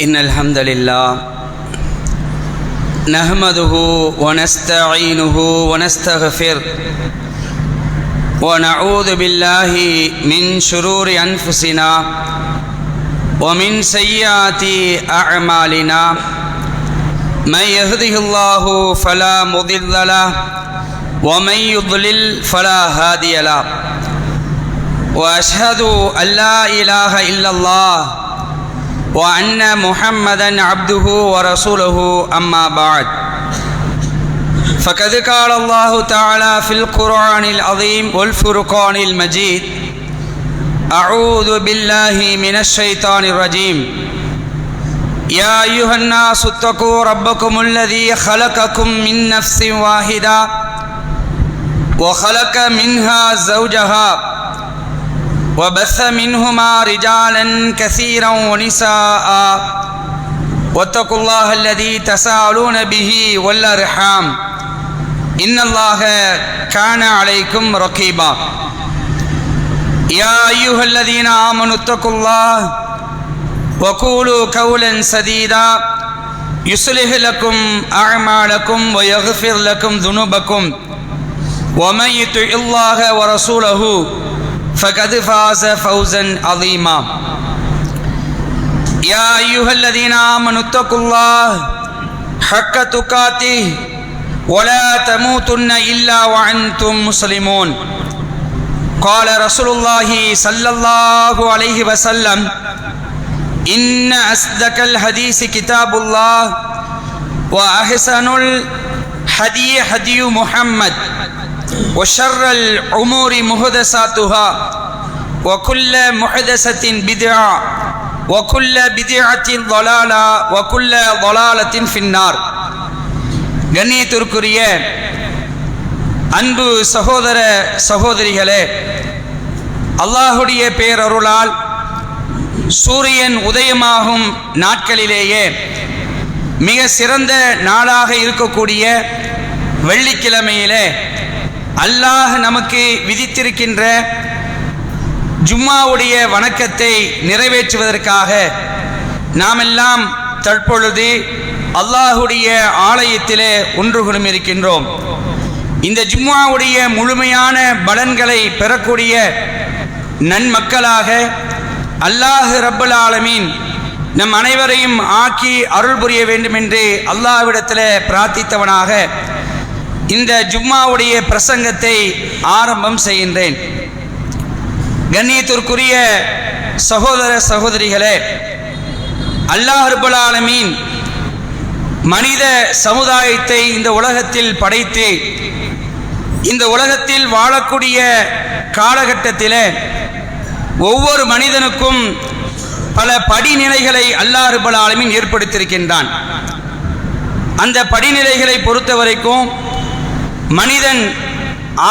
إن الحمد لله نحمده ونستعينه ونستغفره ونعوذ بالله من شرور أنفسنا ومن سيئات أعمالنا من يهده الله فلا مضل له ومن يضلل فلا هادي له وأشهد أن لا إله إلا الله وأن محمدًا عبده ورسوله أما بعد فقد قال الله تعالى في القرآن العظيم والفرقان المجيد أعوذ بالله من الشيطان الرجيم يا أيها الناس اتقوا ربكم الذي خلقكم من نفس واحدة وخلق منها زوجها وبث منهما رجالا كثيرا ونساء واتقوا الله الذي تساءلون به والأرحام إن الله كان عليكم رقيبا يا أيها الذين آمنوا اتقوا الله وقولوا قولا سديدا يصلح لكم أعمالكم ويغفر لكم ذنوبكم ومن يطع الله ورسوله فقد فاز فوزا عظيما يا أيها الذين آمنوا اتقوا الله حق تقاته ولا تموتن إلا وأنتم مسلمون قال رسول الله صلى الله عليه وسلم إن أصدق الحديث كتاب الله وأحسن الهدي هدي محمد وشر الأمور محدثاتها وكل محدثة بدعة وكل بدعة ضلالة وكل ضلالة في النار. கண்ணியத்திற்குரிய அன்பு சகோதர சகோதரிகளே, அல்லாஹுடைய பேரருளால் சூரியன் உதயமாகும் நாட்களிலேயே மிக சிறந்த நாளாக இருக்கக்கூடிய வெள்ளிக்கிழமையிலே அல்லாஹ் நமக்கு விதித்திருக்கின்ற ஜும்மாவுடைய வணக்கத்தை நிறைவேற்றுவதற்காக நாமெல்லாம் தற்பொழுது அல்லாஹுடைய ஆலயத்திலே ஒன்று குழுமியிருக்கின்றோம். இந்த ஜும்மாவுடைய முழுமையான பலன்களை பெறக்கூடிய நன்மக்களாக அல்லாஹ் ரப்பல் ஆலமீன் நம் அனைவரையும் ஆக்கி அருள் புரிய வேண்டும் என்று அல்லாஹ்விடத்தில் பிரார்த்தித்தவனாக இந்த ஜும்மாவுடைய பிரசங்கத்தை ஆரம்பம் செய்கின்றேன். கண்ணியத்திற்குரிய சகோதர சகோதரிகளே, அல்லாஹ் ரப்பல் ஆலமீன் மனித சமுதாயத்தை இந்த உலகத்தில் படைத்து இந்த உலகத்தில் வாழக்கூடிய காலகட்டத்தில் ஒவ்வொரு மனிதனுக்கும் பல படிநிலைகளை அல்லாஹ் ரப்பல் ஆலமீன் ஏற்படுத்தியிருக்கின்றான். அந்த படிநிலைகளை பொறுத்த வரைக்கும் மனிதன்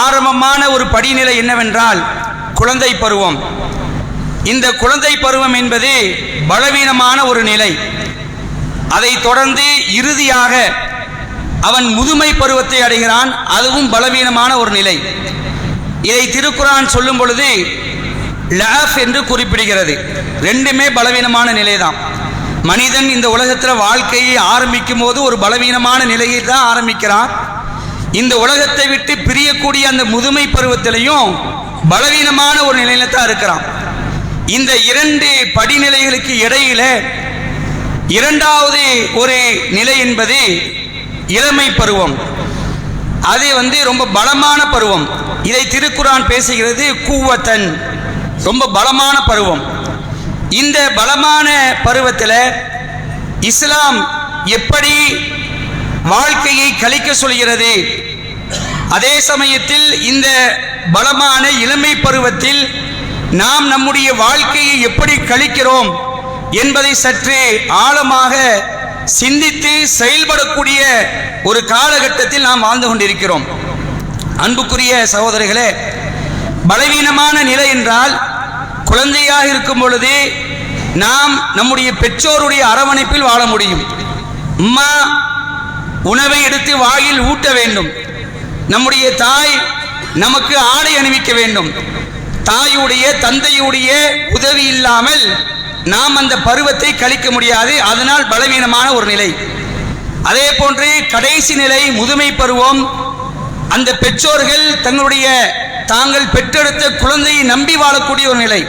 ஆரம்பமான ஒரு படிநிலை என்னவென்றால் குழந்தை பருவம். இந்த குழந்தை பருவம் என்பது பலவீனமான ஒரு நிலை. அதை தொடர்ந்து இறுதியாக அவன் முதுமை பருவத்தை அடைகிறான், அதுவும் பலவீனமான ஒரு நிலை. இதை திருக்குர்ஆன் சொல்லும் பொழுது லஅஃப் என்று குறிப்பிடுகிறது. ரெண்டுமே பலவீனமான நிலைதான். மனிதன் இந்த உலகத்தில் வாழ்க்கையை ஆரம்பிக்கும் போது ஒரு பலவீனமான நிலையில் தான் ஆரம்பிக்கிறான். இந்த உலகத்தை விட்டு பிரியக்கூடிய அந்த முதுமை பருவத்திலையும் பலவீனமான ஒரு நிலையில தான் இருக்கிறான். இந்த இரண்டு படிநிலைகளுக்கு இடையில இரண்டாவது ஒரு நிலை என்பது இளமை பருவம். அது ரொம்ப பலமான பருவம். இதை திருக்குர்ஆன் பேசுகிறது குவத்தன், ரொம்ப பலமான பருவம். இந்த பலமான பருவத்தில் இஸ்லாம் எப்படி வாழ்க்கையை கழிக்க சொல்கிறது, அதே சமயத்தில் இந்த பலமான இளமை பருவத்தில் நாம் நம்முடைய வாழ்க்கையை எப்படி கழிக்கிறோம் என்பதை சற்று ஆழமாக சிந்தித்து செயல்படக்கூடிய ஒரு காலகட்டத்தில் நாம் வாழ்ந்து கொண்டிருக்கிறோம். அன்புக்குரிய சகோதரர்களே, பலவீனமான நிலை என்றால் குழந்தையாக இருக்கும் பொழுது நாம் நம்முடைய பெற்றோருடைய அரவணைப்பில் வாழ முடியும். அம்மா உணவை எடுத்து வாயில் ஊட்ட வேண்டும், நம்முடைய தாய் நமக்கு ஆடை அணிவிக்க வேண்டும். தாயுடைய தந்தையுடைய உதவி இல்லாமல் நாம் அந்த பருவத்தை கழிக்க முடியாது, அதனால் பலவீனமான ஒரு நிலை. அதே போன்று கடைசி நிலை முதுமை பருவம். அந்த பெற்றோர்கள் தங்களுடைய தாங்கள் பெற்றெடுத்த குழந்தையை நம்பி வாழக்கூடிய ஒரு நிலை.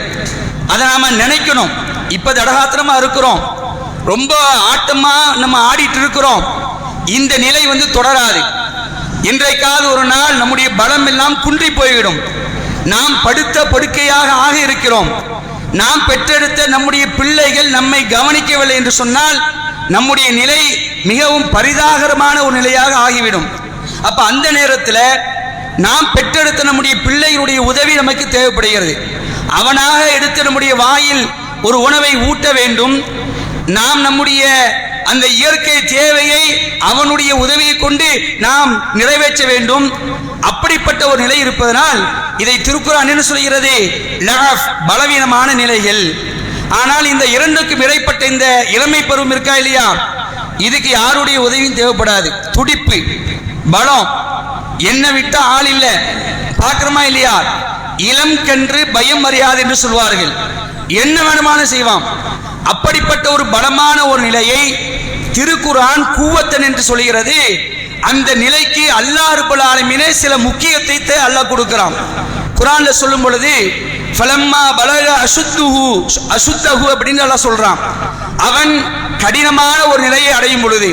அதை நாம நினைக்கணும். இப்ப தடகாத்திரமா இருக்கிறோம், ரொம்ப ஆட்டமா நம்ம ஆடிட்டு இருக்கிறோம். இந்த நிலை தொடராது. இன்றைக்காவது ஒரு நாள் நம்முடைய பலம் எல்லாம் குன்றி போய்விடும். நாம் படுத்த படுக்கையாக ஆக இருக்கிறோம். நாம் பெற்றெடுத்த நம்முடைய பிள்ளைகள் நம்மை கவனிக்கவில்லை என்று சொன்னால் நம்முடைய நிலை மிகவும் பரிதாகரமான ஒரு நிலையாக ஆகிவிடும். அப்ப அந்த நேரத்தில் நாம் பெற்றெடுத்த நம்முடைய பிள்ளைகளுடைய உதவி நமக்கு தேவைப்படுகிறது. அவனாக எடுத்து நம்முடைய வாயில் ஒரு உணவை ஊட்ட வேண்டும். நாம் நம்முடைய அந்த இயற்கை தேவையை அவனுடைய உதவியை கொண்டு நாம் நிறைவேற்ற வேண்டும். அப்படிப்பட்ட ஒரு நிலை இருப்பதனால் இதை திருக்குர்ஆன் என்ன சொல்கிறது? லஅஃப், பலவீனமான நிலைகள். ஆனால் இந்த இரண்டுக்கும் இடைப்பட்ட இந்த இளமை பருவம் இருக்கா இல்லையா, இதுக்கு யாருடைய உதவியும் தேவைப்படாது. துடிப்பு, பலம், என்ன விட்டா ஆள் இல்லை, பார்க்கிறோமா இல்லையா? இளம் கன்று பயம் அறியாது என்று சொல்வார்கள். என்ன வேணுமானு செய்வான். அப்படிப்பட்ட ஒரு பலமான ஒரு நிலையை திருக்குர்ஆன் குவத்தன் என்று சொல்கிறது. அந்த நிலைக்கு அல்லாஹ் ரப்பல் ஆலமீனே சில முக்கியத்தை அல்லாஹ் கொடுக்கிறான். குர்ஆன்ல சொல்லும் பொழுது ஃபலம்மா பலக அசுத்தஹு அப்படின்னு அல்லாஹ் சொல்றான். அவன் கடினமான ஒரு நிலையை அடையும் பொழுது,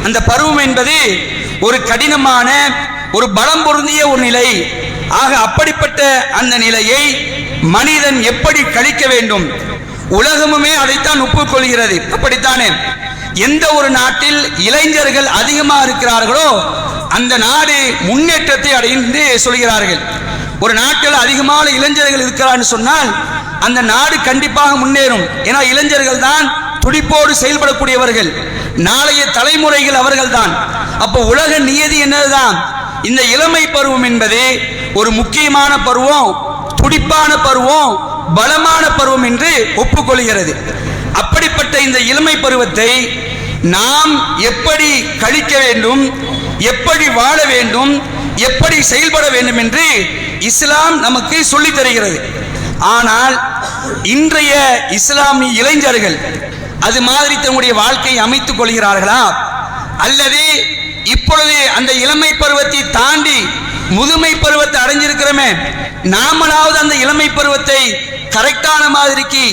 அந்த பருவம் என்பது ஒரு கடினமான ஒரு பலம் பொருந்திய ஒரு நிலை. ஆக அப்படிப்பட்ட அந்த நிலையை மனிதன் எப்படி கழிக்க வேண்டும்? உலகமுமே அதைத்தான் ஒப்புக்கொள்கிறது. அப்படித்தானே? எந்த ஒரு நாட்டில் இளைஞர்கள் அதிகமாக இருக்கிறார்களோ அந்த நாடு முன்னேற்றத்தை அடையும் என்று சொல்கிறார்கள். ஒரு நாட்டில் அதிகமான இளைஞர்கள் இருக்கிறான்னு சொன்னால் அந்த நாடு கண்டிப்பாக முன்னேறும். ஏன்னா இளைஞர்கள் தான் துடிப்போடு செயல்படக்கூடியவர்கள், நாளைய தலைமுறைகள் அவர்கள் தான். அப்போ உலக நியதி என்னதுதான்? இந்த இளமை பருவம் என்பது ஒரு முக்கியமான பருவம், துடிப்பான பருவம், பலமான பருவம் என்று ஒப்புக்கொள்கிறது. அப்படிப்பட்ட இந்த இளமை பருவத்தை நாம் எப்படி கழிக்க வேண்டும், எப்படி வாழ வேண்டும், எப்படி செயல்பட வேண்டும் என்று இஸ்லாம் நமக்கு சொல்லித் தருகிறது. ஆனால் இன்றைய இஸ்லாமிய இளைஞர்கள் அது மாதிரி தன்னுடைய வாழ்க்கையை அமைத்துக் கொள்கிறார்களா? அல்லது இப்பொழுது அந்த இளமை பருவத்தை தாண்டி முதுமை பருவத்தை அடைஞ்சிருக்கிறோமே, நாமளாவது அந்த இளமை பருவத்தை கரெக்டான மாதிரிக்கு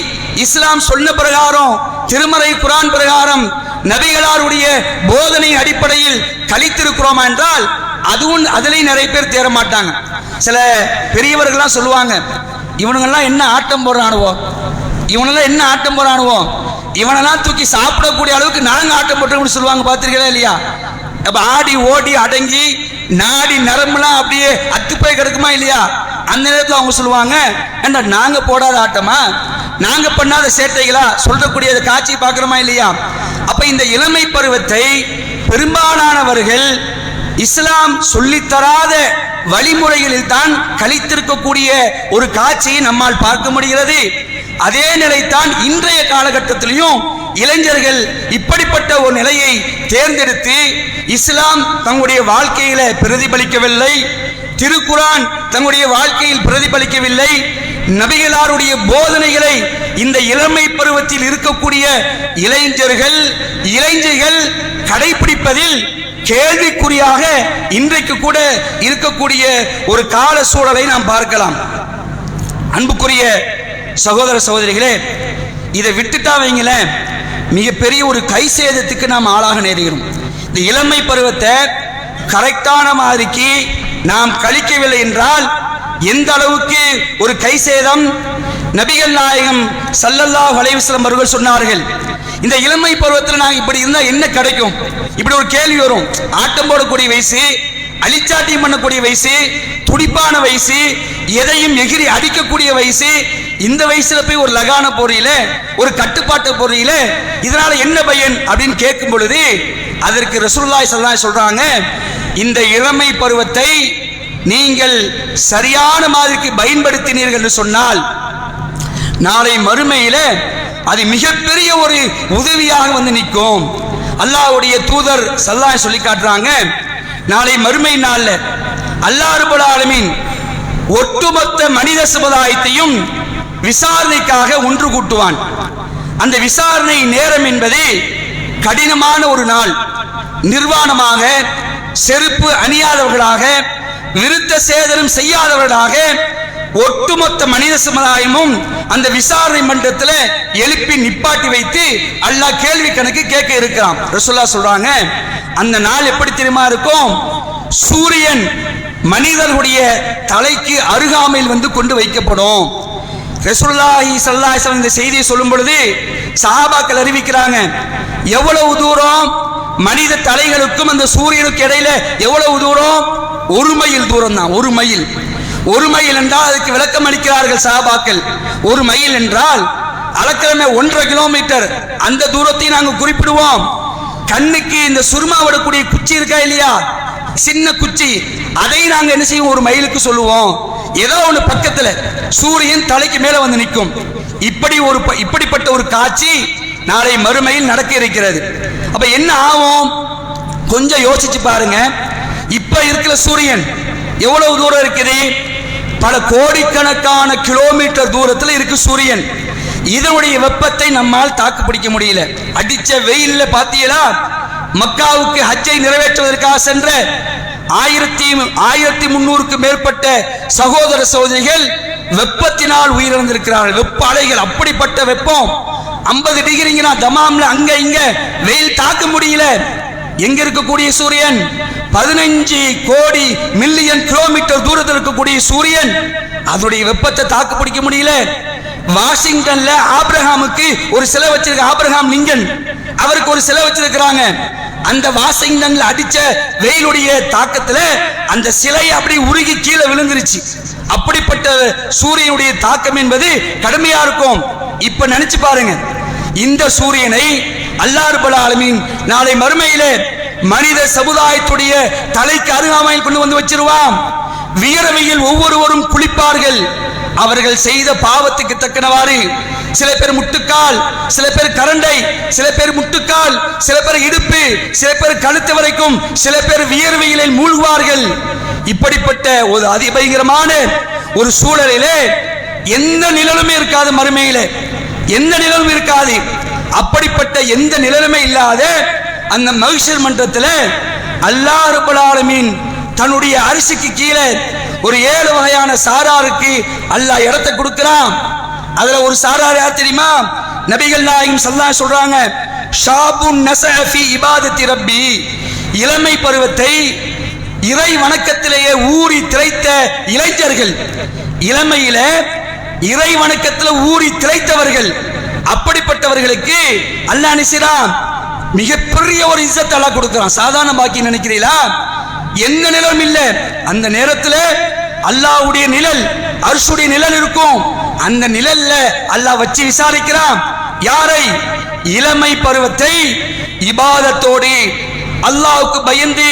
இஸ்லாம் சொன்ன பிரகாரம், திருமறை குர்ஆன் பிரகாரம், நபிகளாருடைய போதனை அடிப்படையில் கழித்திருக்கிறோமா என்றால் அதுவும் அதிலே நிறைய பேர் தேர மாட்டாங்க. சில பெரியவர்கள்லாம் சொல்லுவாங்க, இவனுங்கெல்லாம் என்ன ஆட்டம் போடுறானுவோ, இவனெல்லாம் என்ன ஆட்டம் போடுறானுவோ, இவனெல்லாம் தூக்கி சாப்பிடக்கூடிய அளவுக்கு நாங்க ஆட்டம் போட்டு சொல்லுவாங்க. பார்த்திருக்கீங்களா இல்லையா? அப்ப ஆடி ஓடி அடங்கி நாடி நரம்புலாம் அப்படியே அத்துப்போய் கிடக்குமா இல்லையா? அந்த நேரத்தில் அவங்க சொல்லுவாங்க, ஏண்டா நாங்க போடாத ஆட்டமா, நாங்க பண்ணாத சேட்டைகளா சொல்லக்கூடிய காட்சி பார்க்கிறோமா இல்லையா? அப்ப இந்த இளமை பருவத்தை பெரும்பாலானவர்கள் இஸ்லாம் சொல்லித்தராத வழிமுறைகளில் தான் கழித்திருக்கக்கூடிய ஒரு காட்சியை நம்மால் பார்க்க முடிகிறது. அதே நிலைத்தான் இன்றைய காலகட்டத்திலையும் இளைஞர்கள் இப்படிப்பட்ட ஒரு நிலையை தேர்ந்தெடுத்து இஸ்லாம் தங்களுடைய வாழ்க்கையில பிரதிபலிக்கவில்லை, திருக்குர்ஆன் தங்களுடைய வாழ்க்கையில் பிரதிபலிக்கவில்லை, நபிகளாருடைய போதனைகளை இந்த இளமை பருவத்தில் இருக்கக்கூடிய இளைஞர்கள் கடைபிடிப்பதில் கேள்விக்குறியாக இன்றைக்கு கூட இருக்கக்கூடிய ஒரு கால சூழலை நாம் பார்க்கலாம். அன்புக்குரிய சகோதர சகோதரிகளே, இதை விட்டுட்டா வைங்களேன், மிகப்பெரிய ஒரு கை சேதத்துக்கு நாம் ஆளாக நேருகிறோம். இந்த இளமை பருவத்தை கரெக்டான மாதிரிக்கு நாம் கழிக்கவில்லை என்றால் எந்த அளவுக்கு ஒரு கை சேதம்? நபிகள் நாயகம் ஸல்லல்லாஹு அலைஹி வஸல்லம் அவர்கள் சொன்னார்கள், இந்த இளமை பருவத்தில் நாங்கள் இப்படி இருந்தால் என்ன கிடைக்கும்? இப்படி ஒரு கேள்வி வரும். ஆட்டம் போடக்கூடிய வயசு, அழிச்சாட்டியம் பண்ணக்கூடிய வயசு, துடிப்பான வயசு, எதையும் எகிரி அடிக்கக்கூடிய வயசு. இந்த வயசுல போய் ஒரு லகான பொறியில, ஒரு கட்டுப்பாட்டு பொறியில இதனால என்ன பயன் அப்படின்னு கேட்கும் பொழுது அதற்கு ரசூலுல்லாஹி ஸல்லல்லாஹு அலைஹி சொல்றாங்க, இந்த இளமை பருவத்தை நீங்கள் சரியான மாதிரிக்கு பயன்படுத்தினீர்கள் என்று சொன்னால் நாளை மறுமையில அது மிகப்பெரிய ஒரு உதவியாக வந்து நிற்கும். அல்லாஹ்வுடைய தூதர் ஸல்லல்லாஹு அலைஹி சொல்லி காட்டுறாங்க, நாளை மறுமை நாள்ல அல்லாஹ் ரப்பல் ஆலமீன் ஒட்டுமொத்த மனித சமுதாயத்தையும் விசாரணைக்காக ஒன்று கூட்டுவான். அந்த விசாரணை நேரம் என்பது கடினமான ஒரு நாள். நிர்வாணமாக, செருப்பு அணியாதவர்களாக, விருத்த சேதனம் செய்யாதவர்களாக ஒட்டுமொத்த மனித சமுதாயமும் அந்த விசாரணை மன்றத்தில் எழுப்பி நிப்பாட்டி வைத்து அல்லாஹ் கேள்வி கணக்கு கேட்க இருக்கிறான். ரசூலுல்லாஹ் சொல்றாங்க, அந்த நாள் எப்படி தெரியுமா இருக்கும்? சூரியன் மனிதர்களுடைய தலைக்கு அருகாமையில் வந்து கொண்டு வைக்கப்படும். ரசூலுல்லாஹி ஸல்லல்லாஹு அலைஹி வஸல்லம் இந்த செய்தியை சொல்லும் பொழுது சஹாபாக்கள் அறிவிக்கிறாங்க, எவ்வளவு தூரம் மனித தலைகளுக்கும் அந்த சூரியனுக்கு இடையில எவ்வளவு தூரம்? 1 மைல் தூரம் தான். 1 மைல். 1 மைல் என்றால் அதுக்கு விளக்கம் அளிக்கிறார்கள் சஹாபாக்கள். 1 மைல் என்றால் அளக்கிழமை 1.5 கிலோமீட்டர். அந்த தூரத்தை நாங்கள் குறிப்பிடுவோம். கண்ணுக்கு இந்த சுருமா விடக்கூடிய குச்சி இருக்கா இல்லையா, சின்ன குச்சி, அதை நாங்கள் என்ன செய்வோம்? 1 மைலுக்கு சொல்லுவோம். ஏதோ ஒன்று பக்கத்துல சூரியன் தலைக்கு மேல வந்து நிற்கும். இப்படிப்பட்ட ஒரு காட்சி நாளை மறுமையில் நடக்க இருக்கிறது. அப்ப என்ன ஆகும்? கொஞ்சம் யோசிச்சு பாருங்க. இப்ப இருக்கிற சூரியன் எவ்வளவு தூரம் இருக்குது? பல கோடிக்கணக்கான கிலோமீட்டர் தூரத்தில் இருக்கு சூரியன். இதனுடைய வெப்பத்தை நம்மால் தாக்கு பிடிக்க முடியல. அடிச்ச வெயில்ல பாத்தீங்களா? மக்காவுக்கு ஹஜ்ஜை நிறைவேற்றுவதற்காக சென்ற 1300க்கு மேற்பட்ட சகோதர சகோதரிகள் வெப்பத்தினால் உயிரிழந்திருக்கிறார்கள். வெப்ப அலைகள், அப்படிப்பட்ட வெப்பம். 50 டிகிரிங்கன்னா தமாம்ல அங்க இங்க வெயில் தாக்க முடியல. எங்க இருக்கக்கூடிய சூரியன் 15 கோடி மில்லியன் கிலோமீட்டர் தூரத்தில் இருக்கக்கூடிய சூரியன் அதனுடைய வெப்பத்தை தாக்கு பிடிக்க முடியல. வாஷிங்டன்ல ஆபிரகாமுக்கு ஒரு சிலை வச்சிருக்க, ஆபிரகாம் லிங்கன், அவருக்கு ஒரு சிலை வச்சிருக்கிறாங்க. அந்த வாஷிங்டன்ல அடிச்ச வெயிலுடைய தாக்கத்துல அந்த சிலை அப்படி உருகி கீழே விழுந்துருச்சு. அப்படிப்பட்ட சூரியனுடைய தாக்கம் என்பது கடுமையா இருக்கும். இப்ப நினைச்சு பாருங்க, இந்த சூரியனை அல்லாஹ் ரப்பல் ஆலமீன் நாளை மறுமையிலே மனித சமுதாயத்துடைய தலைக்கு அருகாமையில் கொண்டு வந்து வச்சிருவான். வியர்வையில் ஒவ்வொருவரும் குளிப்பார்கள். அவர்கள் செய்த பாவத்துக்கு தக்கனவாறு சில பேர் முட்டுக்கால், சில பேர் கரண்டை, சில பேர் முட்டுக்கால், சில பேர் இடுப்பு, சில பேர் கழுத்து வரைக்கும், சில பேர் வியர்வையிலே மூழ்குவார்கள். இப்படிப்பட்ட ஒரு அதிபயங்கரமான ஒரு சூழலிலே எந்த நிழலுமே இருக்காது. மறுமையிலே எந்த நிழலும் இருக்காது. அப்படிப்பட்ட எந்த நிழலுமே இல்லாத அந்த மஹ்ஷர் மன்றத்தில் அல்லாஹ் ரப்பல் ஆலமீன் தன்னுடைய அரிசிக்கு கீழே ஒரு 7 வகையான சாராருக்கு அல்லாஹ் இடத்தை கொடுக்கிறான். அதுல ஒரு சாரார் யார் தெரியுமா? நபிகள் நாயகம் ஸல்லல்லாஹு அலைஹி சொல்றாங்க, ஷாபுன் நஸஅ ஃபீ இபாதத்தி ரப்பி, இளமை பருவத்தை இறை வணக்கத்திலேயே ஊறி திளைத்த இளைஞர்கள், இளமையில இறை வணக்கத்தில் ஊறி திளைத்தவர்கள். அப்படிப்பட்டவர்களுக்கு அல்லாஹ் நினைக்கிறான், மிகப்பெரிய ஒரு இஸ்ஸத் அல்லாஹ் கொடுக்கிறான். சாதாரண பாக்கி நினைக்கிறீங்களா? எந்த நிழலும் இல்லை. அந்த நேரத்தில் அல்லாஹ்வுடைய நிழல், அர்ஷுடைய நிழல் இருக்கும். அந்த நிழல்ல அல்லாஹ் வச்சு விசாரிக்கிறான். யாரை? இளமை பருவத்தை இபாதத்தோடு அல்லாஹ்வுக்கு பயந்து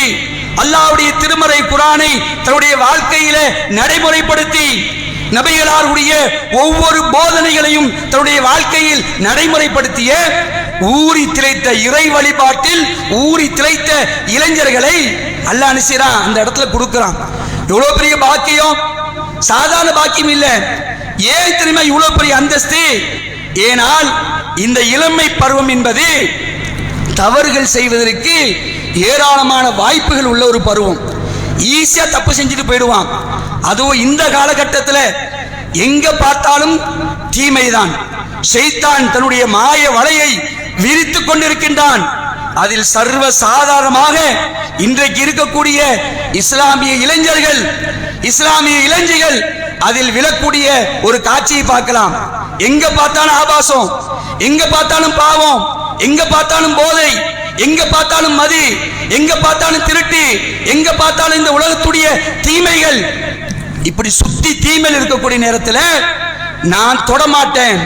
அல்லாஹ்வுடைய திருமறை குர்ஆனை தன்னுடைய வாழ்க்கையில நடைமுறைப்படுத்தி நபிகளாருடைய ஒவ்வொரு போதனைகளையும் தன்னுடைய வாழ்க்கையில் நடைமுறைப்படுத்திய ஊறி திளைத்த இறை வழிபாட்டில் ஊறி திளைத்த இளைஞர்களை அல்லாஹ் நினைச்சான் அந்த இடத்துல கொடுக்கிறான். எவ்வளவு பெரிய பாக்கியம்! சாதாரண பாக்கியம் இல்ல. ஏன் தெரியுமா இவ்வளவு பெரிய அந்தஸ்து? ஏனால் இந்த இளமை பருவம் என்பது தவறுகள் செய்வதற்கு ஏராளமான வாய்ப்புகள் உள்ள ஒரு பருவம். ஈஸியா தப்பு செஞ்சுட்டு போயிடுவான். அதுவும் இந்த காலகட்டத்தில் எங்க பார்த்தாலும் தீமைதான். ஷைத்தான் தன்னுடைய மாய வலையை விரித்துக் கொண்டிருக்கின்றான். அதில் சர்வ சாதாரணமாக இன்றைக்கு இருக்கக்கூடிய இஸ்லாமிய இளைஞர்கள், இஸ்லாமிய இளைஞர்கள் அதில் விழக்கூடிய ஒரு காட்சியை பார்க்கலாம். எங்க பார்த்தாலும் ஆபாசம், எங்க பார்த்தாலும் பாவம், எங்க பார்த்தாலும் போதை, எங்க பார்த்தாலும் மது, எங்க பார்த்தாலும் திருட்டு, எங்க பார்த்தாலும் இந்த உலகத்துடைய தீமைகள். இப்படி சுத்தி தீமையில் இருக்கக்கூடிய நேரத்தில் நான் தொடமாட்டேன்,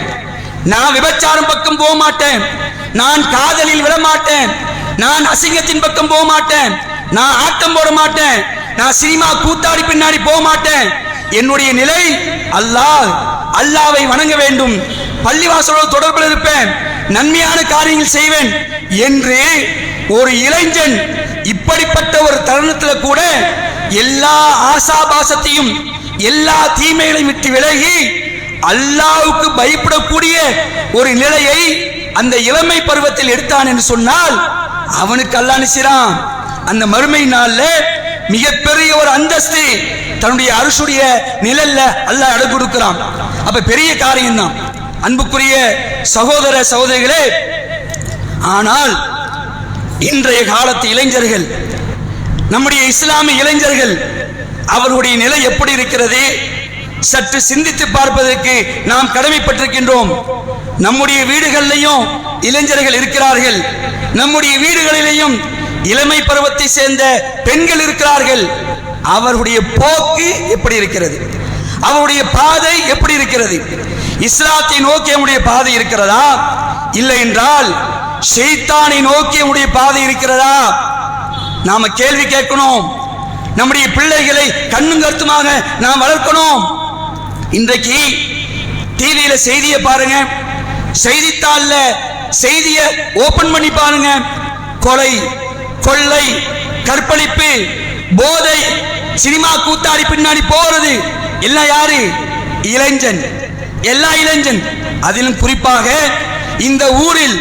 நான் விபச்சாரம் பக்கம் போக மாட்டேன், நான் காதலில் விட மாட்டேன், நான் அசிங்கத்தின் பக்கம் போக மாட்டேன், நான் ஆட்டம் போட மாட்டேன், நான் சினிமா கூத்தாடி பின்னாடி போக மாட்டேன். என்னுடைய நிலை அல்லாஹ்வை வணங்க வேண்டும், பள்ளிவாசலோடு தொடர்பில் இருப்பேன், நன்மையான காரியங்கள் செய்வேன் என்று ஒரு இளைஞன் இப்படிப்பட்ட ஒரு தருணத்தில் கூட எல்லா ஆசாபாசத்தையும் எல்லா தீமைகளையும் விட்டு விலகி அல்லாஹ்வுக்கு பயப்படக்கூடிய ஒரு நிலையை அந்த இளமை பருவத்தில் எடுத்தான் என்று சொன்னால் அவனுக்கு அல்லாஹ் நிச்சயம் அந்த மறுமை நாள்ல மிகப்பெரிய ஒரு அந்தஸ்து தன்னுடைய அரசுடைய நிழல்ல அல்லாஹ் இடம் கொடுக்கிறான். அப்ப பெரிய காரியம் தான் அன்புக்குரிய சகோதர சகோதரிகளே. ஆனால் இன்றைய காலத்து இளைஞர்கள், நம்முடைய இஸ்லாமிய இளைஞர்கள், அவர்களுடைய நிலை எப்படி இருக்கிறது சற்று சிந்தித்து பார்ப்பதற்கு நாம் கடமைப்பட்டிருக்கின்றோம். நம்முடைய வீடுகளிலேயும் இளைஞர்கள் இருக்கிறார்கள், நம்முடைய வீடுகளிலேயும் இளமை பருவத்தை சேர்ந்த பெண்கள் இருக்கிறார்கள். அவர்களுடைய போக்கு எப்படி இருக்கிறது, அவருடைய பாதை எப்படி இருக்கிறது, இஸ்லாத்தை நோக்கி நம்முடைய பாதை இருக்கிறதா, இல்லை என்றால் ஷைத்தானை நோக்கி நம்முடைய பாதை இருக்கிறதா? நாம கேள்வி கேட்கணும். நம்முடைய பிள்ளைகளை கண்ணும் கருத்துமாக நாம் வளர்க்கணும். இன்றைக்கு டிவியில செய்தியை பாருங்க, செய்தித்தாள்ல செய்தியை ஓபன் பண்ணி பாருங்க. கொலை, கொள்ளை, கற்பழிப்பு, போதை, சினிமா கூத்தாடி பின்னாடி போறது எல்லாம் யாரு? இளைஞன், எல்லா இளைஞன். அதிலும் குறிப்பாக இந்த ஊரில்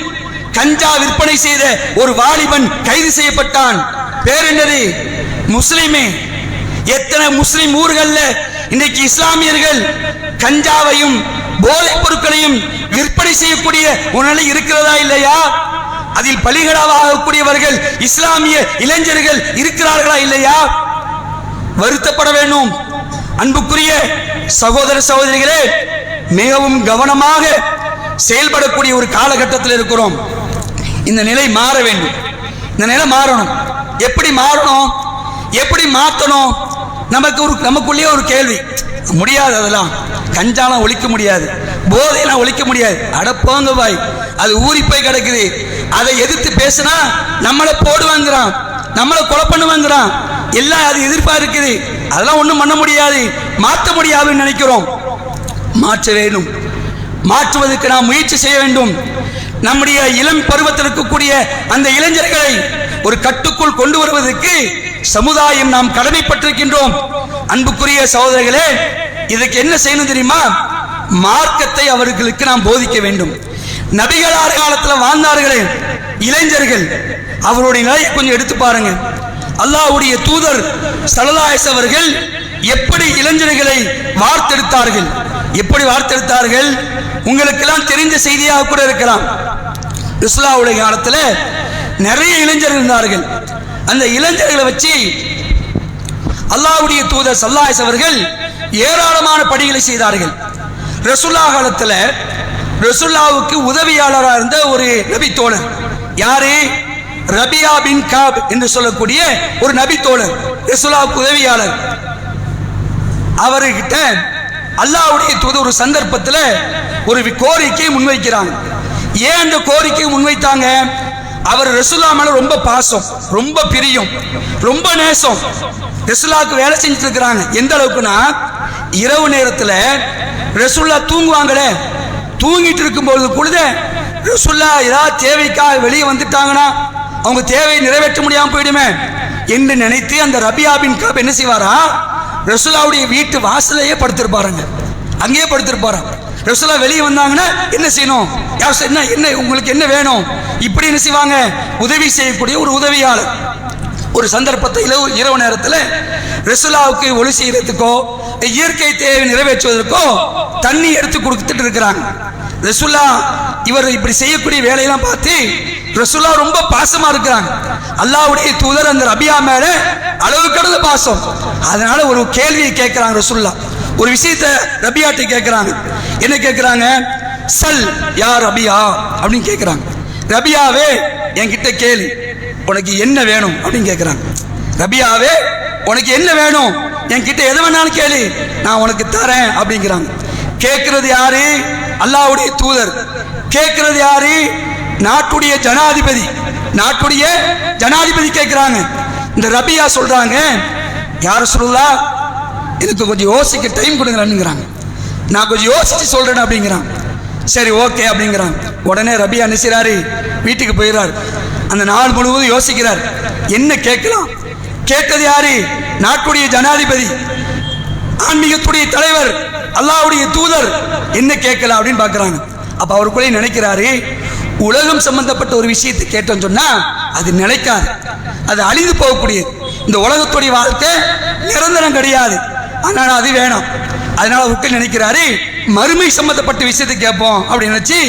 கஞ்சா விற்பனை செய்த ஒரு வாலிபன் கைது செய்யப்பட்டான். பேர் என்னது? முஸ்லிமே. எத்தனை முஸ்லிம் ஊர்கள்ல இன்றைக்கு இஸ்லாமியர்கள் கஞ்சாவையும் போதைப் பொருட்களையும் விற்பனை செய்யக்கூடிய ஒரு நிலை இருக்கிறதா இல்லையா? அதில் பலிகடாவாகக்கூடியவர்கள் இஸ்லாமிய இளைஞர்கள் இருக்கிறார்களா இல்லையா? வருத்தப்பட வேண்டும். அன்புக்குரிய சகோதர சகோதரிகளே, மிகவும் கவனமாக செயல்படக்கூடிய ஒரு காலகட்டத்தில் இருக்கிறோம். இந்த நிலை மாற வேண்டும். இந்த நிலை மாறணும். எப்படி மாறணும், எப்படி மாற்றணும்? நமக்குள்ளே ஒரு கேள்வி. முடியாது, அதெல்லாம் கஞ்சாலாம் ஒழிக்க முடியாது, போதையெல்லாம் ஒழிக்க முடியாது. அடப்போங்க பாய், அது ஊறி போய் கிடக்குது. அதை எதிர்த்து பேசினா நம்மளை போடுவாங்கிறான், நம்மளை கொலை பண்ணுவாங்கிறான். எல்லாம் அது எதிர்பார்க்குது. அதெல்லாம் ஒன்றும் பண்ண முடியாது, மாற்ற முடியாதுன்னு நினைக்கிறோம். மாற்ற வேண்டும். மாற்றுவதற்கு நாம் முயற்சி செய்ய வேண்டும். நம்முடைய இளம் பருவத்தில் இருக்கக்கூடிய அந்த இளைஞர்களை ஒரு கட்டுக்குள் கொண்டு வருவதற்கு சமுதாயம் நாம் கடமைப்பட்டிருக்கின்றோம். அன்புக்குரிய சகோதரர்களே, இதுக்கு என்ன செய்யணும் தெரியுமா? மார்க்கத்தை அவர்களுக்கு நாம் போதிக்க வேண்டும். நபிகளார் காலத்தில் வாழ்ந்தார்களே இளைஞர்கள், அவருடைய நிலையை கொஞ்சம் எடுத்து பாருங்க. அல்லாஹ்வுடைய தூதர் ஸல்லல்லாஹு அலைஹி வஸல்லம் அவர்கள் எப்படி இளைஞர்களை வார்த்தெடுத்தார்கள், எப்படி வார்த்தெடுத்தார்கள்? உங்களுக்கெல்லாம் தெரிந்த செய்தியாக கூட இருக்கலாம். ரசூலுல்லாஹ்வுடைய காலத்தில் நிறைய இளைஞர்கள் இருந்தார்கள். அந்த இளைஞர்களை வச்சு அல்லாஹ்வுடைய தூதர் ஸல்லல்லாஹு அலைஹி வஸல்லம் அவர்கள் ஏராளமான பணிகளை செய்தார்கள். ரசூலுல்லாஹ் காலத்தில் ரசூலுல்லாஹ்வுக்கு உதவியாளராக இருந்த ஒரு நபி தோழர், யாரு? ரபியா பின் காப் என்று சொல்லக்கூடிய ஒரு நபி தோழர், ரசூலுல்லாஹ்வுக்கு உதவியாளர். அவர்கிட்ட அல்லாஹ்வுடைய தூதர் ஒரு சந்தர்ப்பத்தில் ஒரு கோரிக்கையை முன்வைக்கிறாங்க. ஏன் அந்த கோரிக்கையை முன்வைத்தாங்க? அவர் ரசூலுல்லாஹ் மேல ரொம்ப பாசம், ரொம்ப பிரியம், ரொம்ப நேசம். ரசூலுல்லாஹ்வுக்கு வேலை செஞ்சுட்டு இருக்கிறாங்க. எந்த அளவுக்குன்னா, இரவு நேரத்தில் ரசூலுல்லாஹ் தூங்குவாங்களே, தூங்கிட்டு இருக்கும்போது கூட ரசூலுல்லாஹ் ஏதாவது தேவைக்காக வெளியே வந்துட்டாங்கன்னா அவங்க தேவையை நிறைவேற்ற முடியாமல் போயிடுமே என்று நினைத்து அந்த ரபியா பின் காப் என்ன செய்வாரா? ரசூலுல்லாஹ்வுடைய வீட்டு வாசலையே படுத்திருப்பாருங்க, அங்கேயே படுத்திருப்பாரு. ரசூலுல்லாஹ் வெளியே வந்தாங்கன்னா என்ன செய்யணும், என்ன உங்களுக்கு என்ன வேணும், இப்படி என்ன செய்வாங்க? உதவி செய்யக்கூடிய ஒரு உதவியாளர். ஒரு சந்தர்ப்பத்தை இரவு நேரத்தில் ரசூலுல்லாஹ்வுக்கு ஒளி செய்யறதுக்கோ இயற்கை தேவை நிறைவேற்றுவதற்கோ தண்ணி எடுத்து கொடுத்துட்டு இருக்கிறாங்க. ரசூலுல்லாஹ் இவர் இப்படி செய்யக்கூடிய வேலையெல்லாம் பார்த்து ரசூலுல்லாஹ் ரொம்ப பாசமா இருக்கிறாங்க. அல்லாஹ்வுடைய தூதர் அந்த ரபியா மேல அளவு கடந்த பாசம். அதனால ஒரு கேள்வியை கேட்கிறாங்க ரசூலுல்லாஹ். ஒரு விஷயத்தை ரபியாட்ட கேட்கிறாங்க. என்ன கேட்கிறாங்க? சல் யா ரபியா அப்படின்னு கேட்கிறாங்க. ரபியாவே என்கிட்ட கேளு, உனக்கு என்ன வேணும் அப்படின்னு கேட்கிறாங்க. ரபியாவே உனக்கு என்ன வேணும், என்கிட்ட எது வேணாலும் கேளு, நான் உனக்கு தரேன் அப்படிங்கிறாங்க. கேட்கிறது யாரு? அல்லாஹ்வுடைய தூதர். கேட்கிறது யாரு? நாட்டுடைய ஜனாதிபதி. நாட்டுடைய ஜனாதிபதி கேட்கிறாங்க. இந்த ரபியா சொல்றாங்க, யார் ரசூலுல்லாஹ் எனக்கு கொஞ்சம் யோசிக்க டைம் கொடுங்கறாங்க. நான் கொஞ்சம் யோசிச்சு சொல்றேன் அப்படிங்கிறான். சரி ஓகே அப்படிங்கிறான். உடனே ரபியா நினைச்சாரு, வீட்டுக்கு போயிடுறாரு. அந்த நாள் முழுவதும் யோசிக்கிறார், என்ன கேட்கலாம். கேட்டது யாரு? நாட்டுடைய ஜனாதிபதி, ஆன்மீகத்துடைய தலைவர், அல்லாஹ்வுடைய தூதர். என்ன கேட்கலாம் அப்படின்னு பார்க்குறாங்க. அப்போ அவருக்குள்ளே நினைக்கிறாரு, உலகம் சம்பந்தப்பட்ட ஒரு விஷயத்தை கேட்டோம்னு சொன்னா அது நிலைக்காது, அது அழிந்து போகக்கூடியது. இந்த உலகத்துடைய வாழ்க்கை நிரந்தரம் கிடையாது, அதனால அது வேணும். அதனால உட்கார்ந்து நினைக்கிறாரு மறுமை சம்பந்தப்பட்ட விஷயத்தை கேட்போம் அப்படின்னு நினைச்சு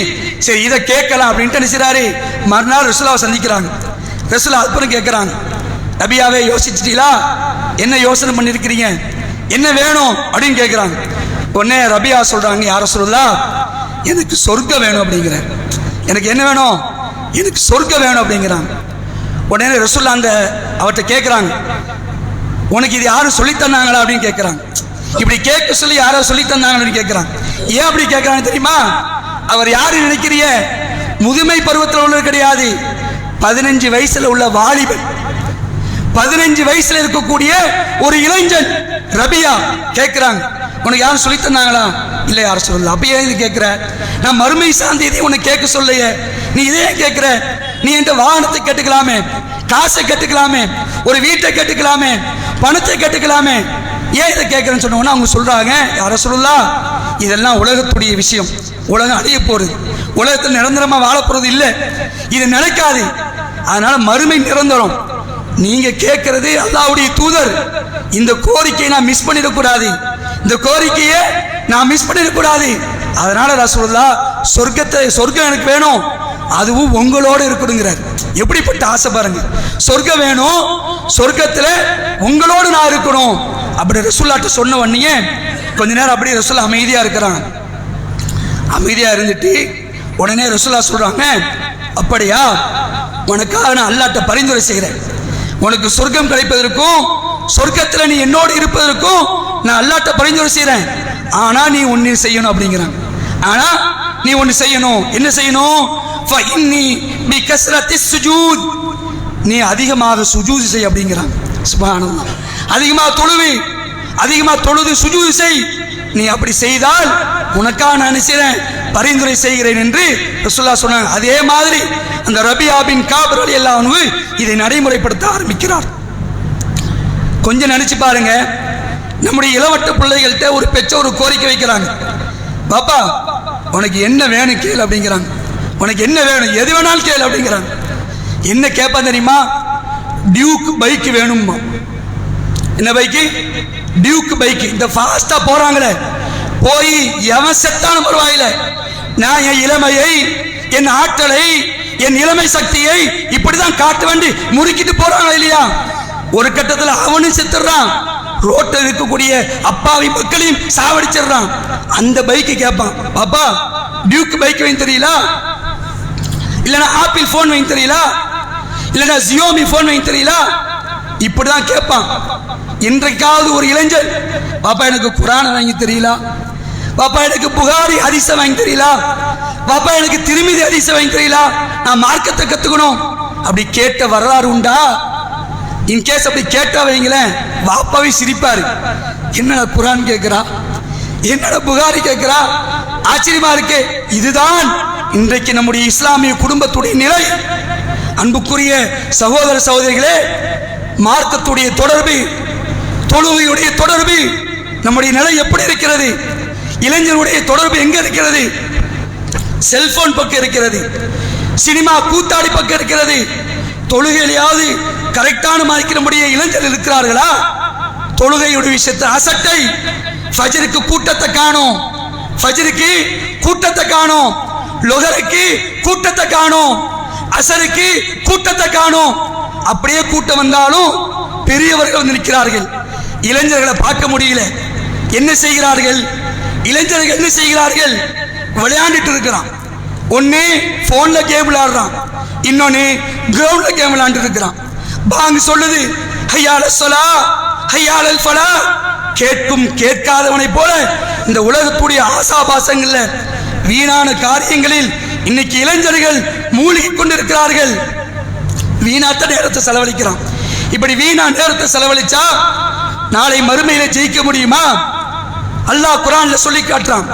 சரி இதை கேட்கலாம் அப்படின்ட்டு நினைச்சாரு. மறுநாள் ரசூலாவை சந்திக்கிறாங்க. ரசூலா அப்புறம் கேட்கிறாங்க, நபியாவே யோசிச்சிட்டீங்களா, என்ன யோசனை பண்ணிருக்கிறீங்க, என்ன வேணும் அப்படின்னு கேட்கிறாங்க. உடனே ரபியா சொல்றாங்க, யார சொல்லலாம், எனக்கு சொர்க்கம் வேணும் அப்படிங்கிற. எனக்கு என்ன வேணும், எனக்கு சொர்க்கம் வேணும் அப்படிங்கிறாங்க. உடனே ரசூல்லா அந்த அவர்கிட்ட கேட்குறாங்க, உனக்கு இது யாரும் சொல்லி தந்தாங்களா அப்படின்னு கேட்குறாங்க. இப்படி கேட்க சொல்லி யாரோ சொல்லி தந்தாங்கன்னு கேட்குறாங்க. ஏன் அப்படி கேட்குறாங்க தெரியுமா? அவர் யாரு நினைக்கிறீங்க, முதுமை பருவத்தில் உள்ளது கிடையாது, 15 வயசுல உள்ள வாலிபன், 15 வயசுல இருக்கக்கூடிய ஒரு இளைஞன் ரபியா கேட்கிறாங்க, உனக்கு யாரும் சொல்லி தந்தாங்களா? இல்லை யாரும் சொல்லல. அப்ப ஏன் இது கேட்கிற? நான் மறுமை சார்ந்த இதை உனக்கு கேட்க சொல்லையே, நீ இதே கேட்கிற? நீ என்ற வாகனத்தை கேட்டுக்கலாமே, காசை கேட்டுக்கலாமே, ஒரு வீட்டை கேட்டுக்கலாமே, பணத்தை கேட்டுக்கலாமே, ஏன் இதை கேட்கிறேன்னு சொன்னோன்னா அவங்க சொல்றாங்க, யார சொல்லலாம், இதெல்லாம் உலகத்துடைய விஷயம், உலகம் அடைய போறது, உலகத்தில் நிரந்தரமா வாழ போறது இல்லை, இது நினைக்காது, அதனால மறுமை நிரந்தரம். நீங்க கேட்கிறது அல்லாஹ்வுடைய தூதர், இந்த கோரிக்கையை நான் மிஸ் பண்ணிடக்கூடாது, இந்த கோரிக்கையை நான் மிஸ் பண்ணிடக்கூடாது. அதனால ரசூலுல்லாஹ் சொர்க்கம் எனக்கு வேணும், அதுவும் உங்களோடு இருக்கணுங்கிறார். எப்படிப்பட்ட ஆசை பாருங்க, சொர்க்கம் வேணும், சொர்க்கத்துல உங்களோடு நான் இருக்கணும் அப்படி ரசூலுல்லாஹ்ட்ட சொன்ன உடனே கொஞ்ச நேரம் அப்படியே ரசூலுல்லாஹ் அமைதியா இருக்கிறாங்க. அமைதியா இருந்துட்டு உடனே ரசூலுல்லாஹ் சொல்றாங்க, அப்படியா, உனக்காக நான் அல்லாஹ்ட்ட பரிந்துரை செய்கிறேன், உனக்கு சொர்க்கம் கிடைப்பதற்கும் சொர்க்கத்தில் நீ என்னோடு இருப்பதற்கும் நான் அல்லாஹ்ட்ட பரிந்துரை செய்கிறேன். ஆனா நீ ஒன்று செய்யணும் அப்படிங்கிறாங்க. ஆனா நீ ஒன்று செய்யணும், என்ன செய்யணும்? நீ அதிகமாக சுஜூது செய் அப்படிங்கிறாங்க. சுப்ஹானல்லாஹ், அதிகமாக தொழுது சுஜூது செய். நீ அப்படி செய்தால் உனக்காக நான் நினைக்கிறேன், பரிந்துரை செய்கிறேன் என்று ரசூலுல்லாஹ் சொன்னாங்க. அதே மாதிரி அந்த ரபியா பின் காப் ரலியல்லாஹு அன்ஹு இதை நடைமுறைப்படுத்த ஆரம்பிக்கிறார். கொஞ்சம் நினைச்சு பாருங்க, நம்முடைய இளவட்ட பிள்ளைகள்கிட்ட ஒரு பெற்றோர் ஒரு கோரிக்கை வைக்கிறாங்க, பாப்பா உனக்கு என்ன வேணும் கேளு அப்படிங்கிறாங்க. உனக்கு என்ன வேணும், எது வேணாலும் கேளு அப்படிங்கிறாங்க. என்ன கேட்பான் தெரியுமா? டியூக் பைக் வேணுமா. என்ன பைக்கு? Duke bike. இந்த ஃபாஸ்டா போறாங்களே, போய் எவன் செத்தான பரவாயில்ல, நான் என் இளமையை, என் ஆற்றலை, என் இளமை சக்தியை இப்படிதான் காட்ட வேண்டி முறுக்கிட்டு போறாங்க இல்லையா? ஒரு கட்டத்தில் அவனும் செத்துறான், ரோட்டில் இருக்கக்கூடிய அப்பாவி மக்களையும் சாவடிச்சிடுறான். அந்த பைக்கு கேட்பான், பாப்பா டியூக் பைக் வாங்கி தெரியலா, இல்லைன்னா ஆப்பிள் போன் வாங்கி தெரியலா, இல்லைன்னா ஜியோமி போன் வாங்கி தெரியலா, இப்படிதான் கேட்பான். இன்றைக்காவது ஒரு இளைஞன், பாப்பா எனக்கு குரானை வாங்கி தெரியலா, பாப்பா எனக்கு புகாரி ஹதீஸை வாங்கி தெரியலா, பாப்பா எனக்கு திருமிதி ஹதீஸை வாங்கி தெரியலா, நான் மார்க்கத்தை கத்துக்கணும் அப்படி கேட்ட வரலாறு உண்டா? இன்கேஸ் அப்படி கேட்டா வைங்களேன், பாப்பாவே சிரிப்பாரு. என்னடா குரான் கேட்கிறா, என்னடா புகாரி கேட்கிறா, ஆச்சரியமா இருக்கு. இதுதான் இன்றைக்கு நம்முடைய இஸ்லாமிய குடும்பத்துடைய நிலை. அன்புக்குரிய சகோதர சகோதரிகளே, மார்க்கத்துடைய தொடர்பு, தொழுகையுடைய தொடர்பு, நம்முடைய நிலை எப்படி இருக்கிறது? இளைஞருடைய தொடர்பு எங்க இருக்கிறது? செல்போன் பக்கம் இருக்கிறது, சினிமா கூத்தாடி பக்கம் இருக்கிறது. தொழுகையிலாவது கரெக்டான மாதிரி நம்முடைய இளைஞர்கள் இருக்கிறார்களா? தொழுகையுடைய விஷயத்தை அசட்டை. ஃபஜ்ருக்கு கூட்டத்தை காணோம், ஃபஜ்ருக்கு கூட்டத்தை காணோம், லொஹருக்கு கூட்டத்தை காணோம், அசருக்கு கூட்டத்தை காணோம். அப்படியே கூட்டம் வந்தாலும் பெரியவர்கள் வந்து நிற்கிறார்கள், இளைஞர்களை பார்க்க முடியல. என்ன செய்கிறார்கள் இளைஞர்கள்? என்ன செய்கிறார்கள்? விளையாண்டுட்டு இருக்கிறான். ஒன்னு போன்ல கேம் விளையாடுறான், இன்னொன்னு கிரவுண்ட்ல கேம் விளையாண்டு இருக்கிறான். பாங்க சொல்லுது ஹையால ஸலா ஹையால ஃபலா, கேட்கும் கேட்காதவனை போல இந்த உலகத்துடைய ஆசாபாசங்கள்ல வீணான காரியங்களில் இன்னைக்கு இளைஞர்கள் மூழ்கி கொண்டிருக்கிறார்கள். வீணாத்த நேரத்தை செலவழிக்கிறான். இப்படி வீணா நேரத்தை செலவழிச்சா நாளை மறுமையில ஜெயிக்க முடியுமா? அல்லாஹ் குர்ஆன்ல சொல்லி காட்டுறான்.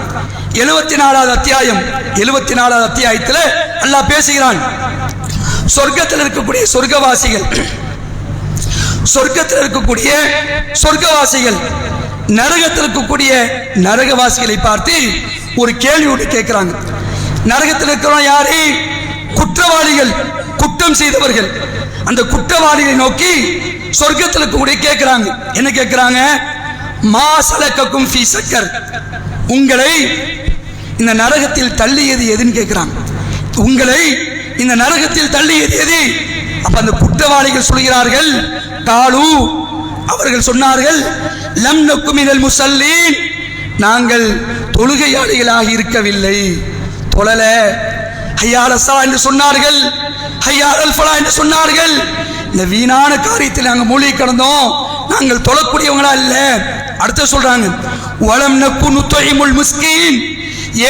74வது அத்தியாயம், 74வது அத்தியாயத்தில் அல்லாஹ் பேசுகிறான். சொர்க்கத்தில் இருக்கக்கூடிய சொர்க்கவாசிகள், சொர்க்கத்தில் இருக்கக்கூடிய சொர்க்கவாசிகள் நரகத்தில் இருக்கக்கூடிய நரகவாசிகளை பார்த்து ஒரு கேள்வி ஒன்று கேட்கிறாங்க. நரகத்தில் இருக்கிறோம் யாரு? குற்றவாளிகள், குற்றம் செய்தவர்கள், அந்த குற்றவாளிகளை நோக்கி சொர்க்கத்தில் கூட கேட்கிறாங்க. என்ன கேட்கிறாங்க? மா சலக்கக்கும் ஃபீ சக்கர், உங்களை இந்த நரகத்தில் தள்ளியது எதுன்னு கேட்கிறாங்க. உங்களை இந்த நரகத்தில் தள்ளியது எது? அப்ப அந்த குற்றவாளிகள் சொல்கிறார்கள், காலு, அவர்கள் சொன்னார்கள், லம் நக்கு மினல் முஸல்லீன், நாங்கள் தொழுகையாளிகளாக இருக்கவில்லை, தொழல. ஹய்யால ஸலா என்று சொன்னார்கள், ஹய்யால் ஃபலா என்று சொன்னார்கள். இந்த வீணான காரியத்தில் நாங்கள் மூழ்கி கிடந்தோம், நாங்கள் தொழக்கூடியவங்களா இல்ல. அடுத்து சொல்றாங்க, வலம் நக்கு நுத்இமுல் மிஸ்கீன்,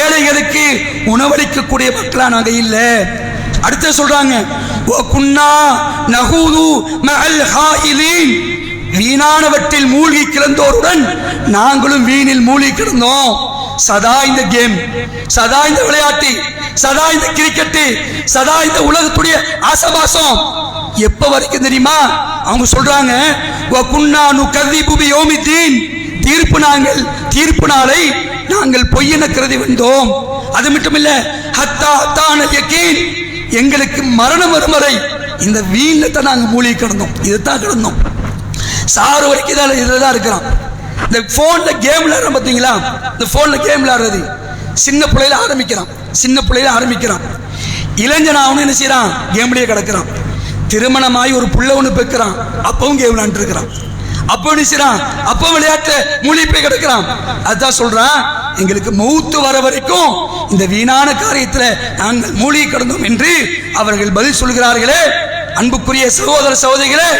ஏழைகளுக்கு உணவளிக்கக்கூடிய மக்களா நாங்க இல்ல. அடுத்து சொல்றாங்க, வ குன்னா நஹூது மஅல் ஹாயிலீன், வீணானவற்றில் மூழ்கி கிடந்தோருடன் நாங்களும் வீணில் மூழ்கி கிடந்தோம். சதா இந்த கேம், சதா இந்த விளையாட்டு, சதா இந்த கிரிக்கெட்டு, சதா இந்த உலகத்துடைய ஆசபாசம் எப்ப வரைக்கும் தெரியுமா? அவங்க சொல்றாங்க, வ குன்னா நுகذிபு பியௌமித்தீன், தீர்ப்பு நாளை நாங்கள் பொய்யென கருதி வந்தோம். அது மட்டுமில்ல, ஹத்தா அத்தான யகீன், எங்களுக்கு மரணம் வரும் வரை இந்த வீண்ல தான் நாங்கள் மூழ்கி கிடந்தோம், இதுதான் கிடந்தோம். சாறு வரைக்கும் இதில் தான் இருக்கிறோம். இந்த போன்ல கேம் விளையாடுறோம் பார்த்தீங்களா? இந்த போன்ல கேம் விளையாடுறது சின்ன பிள்ளையில ஆரம்பிக்கிறான். இளைஞன் அவனு என்ன செய்யறான்? கேம்லயே கிடக்கிறான். திருமணமாகி ஒரு புள்ள ஒன்று பெக்கிறான், அப்பவும் கேம் விளையாண்டு இருக்கிறான். அப்போ நினைச்சான், அப்போ விளையாட்டு மூழ்கி போய் கிடக்கிறான். அதுதான் சொல்றான், எங்களுக்கு மௌத்து வர வரைக்கும் இந்த வீணான காரியத்தில் நாங்கள் மூழ்கி கிடந்தோம் என்று அவர்கள் பதில் சொல்கிறார்களே. அன்புக்குரிய சகோதர சகோதரிகளே,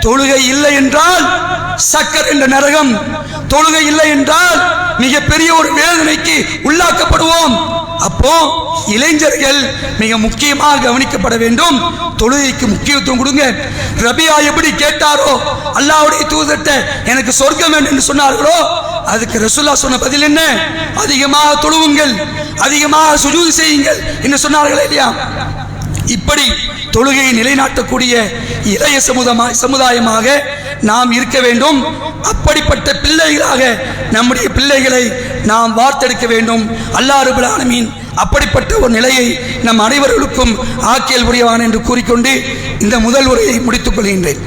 தொழுகை இல்லை என்றால் சக்கர் என்ற நரகம், தொழுகை இல்லை என்றால் மிகப்பெரிய ஒரு வேதனைக்கு உள்ளாக்கப்படுவோம். அப்போ இளைஞர்கள் மிக முக்கியமாக கவனிக்கப்பட வேண்டும். தொழுகைக்கு முக்கியத்துவம் கொடுங்க. ரபியா எப்படி கேட்டாரோ, அல்லாஹ்வுடைய தூதர்ட்ட எனக்கு சொர்க்கம் வேண்டும் என்று சொன்னார்களோ, அதுக்கு ரசூலுல்லாஹ் சொன்ன பதில் என்ன? அதிகமாக தொழுவுங்கள், அதிகமாக சுஜூது செய்யுங்கள் என்று சொன்னார்களே இல்லையா? இப்படி தொழுகையை நிலைநாட்டக்கூடிய இளைய சமுதாயமாக நாம் இருக்க வேண்டும். அப்படிப்பட்ட பிள்ளைகளாக நம்முடைய பிள்ளைகளை நாம் வார்த்தெடுக்க வேண்டும். அல்லாஹ் ரப்பல் ஆலமீன் அப்படிப்பட்ட ஒரு நிலையை நம் அனைவர்களுக்கும் ஆக்கியல் புரியவான் என்று கூறிக்கொண்டு இந்த முதல் உரையை முடித்துக் கொள்கின்றேன்.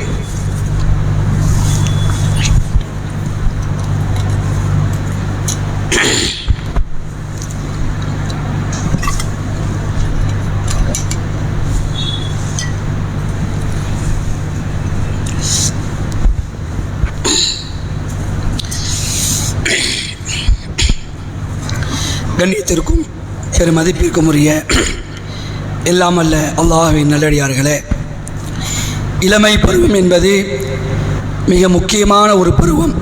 கண்ணியத்திற்கும் பெருமதிப்பிற்கும் உரிய எல்லாம் அல்ல அல்லாஹ்வின் நல்லடியார்களே, இளமை பருவம் என்பது மிக முக்கியமான ஒரு பருவம்.